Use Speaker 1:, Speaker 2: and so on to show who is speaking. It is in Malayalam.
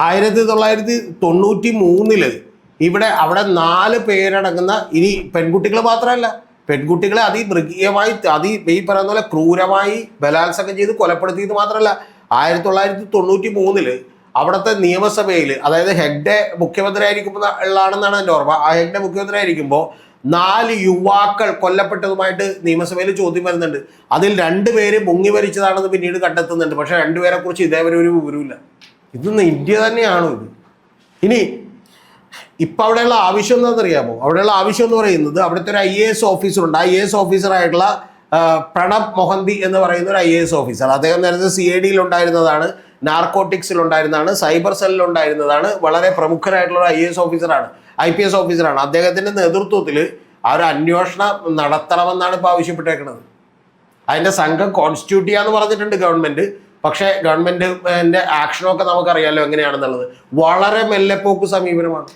Speaker 1: 1993 ഇവിടെ അവിടെ 4 പേരടങ്ങുന്ന, ഇനി പെൺകുട്ടികൾ മാത്രമല്ല, പെൺകുട്ടികളെ അതിമൃഗീയമായി ഈ പറയുന്ന പോലെ ക്രൂരമായി ബലാത്സംഗം ചെയ്ത് കൊലപ്പെടുത്തിയത് മാത്രമല്ല, 1993 അവിടുത്തെ നിയമസഭയിൽ, അതായത് ഹെഗ്ഡെ മുഖ്യമന്ത്രി ആയിരിക്കുമ്പോൾ ഉള്ളതാണെന്നാണ് എൻ്റെ ഓർമ്മ, ആ ഹെഗ്ഡെ മുഖ്യമന്ത്രി ആയിരിക്കുമ്പോൾ 4 യുവാക്കൾ കൊല്ലപ്പെട്ടതുമായിട്ട് നിയമസഭയിൽ ചോദ്യം വരുന്നുണ്ട്. അതിൽ 2 പേര് മുങ്ങി മരിച്ചതാണെന്ന് പിന്നീട് കണ്ടെത്തുന്നുണ്ട്. പക്ഷെ 2 പേരെ കുറിച്ച് ഇതേവരെ ഒരു വിവരമില്ല. ഇതൊന്നും ഇന്ത്യ തന്നെയാണോ ഇത്? ഇനി ഇപ്പം അവിടെയുള്ള ആവശ്യം എന്താണെന്നറിയാമോ? അവിടെയുള്ള ആവശ്യം എന്ന് പറയുന്നത്, അവിടുത്തെ ഒരു IAS ഓഫീസറുണ്ട്. IAS ഓഫീസറായിട്ടുള്ള പ്രണബ് മൊഹന്തി എന്ന് പറയുന്ന ഒരു IAS ഓഫീസർ. അദ്ദേഹം നേരത്തെ CID ഉണ്ടായിരുന്നതാണ്, നാർക്കോട്ടിക്സിലുണ്ടായിരുന്നതാണ്, സൈബർ സെല്ലിലുണ്ടായിരുന്നതാണ്, വളരെ പ്രമുഖരായിട്ടുള്ള ഒരു IAS ഓഫീസറാണ്, IPS ഓഫീസറാണ്. അദ്ദേഹത്തിൻ്റെ നേതൃത്വത്തിൽ ആ ഒരു അന്വേഷണം നടത്തണമെന്നാണ് ഇപ്പോൾ ആവശ്യപ്പെട്ടേക്കുന്നത്. അതിൻ്റെ സംഘം കോൺസ്റ്റിറ്റ്യൂട്ട് ചെയ്യാന്ന് പറഞ്ഞിട്ടുണ്ട് ഗവൺമെൻറ്. പക്ഷേ ഗവൺമെൻറ്റിൻ്റെ ആക്ഷനൊക്കെ നമുക്കറിയാമല്ലോ എങ്ങനെയാണെന്നുള്ളത്. വളരെ മെല്ലെപ്പോക്ക് സമീപനമാണ്.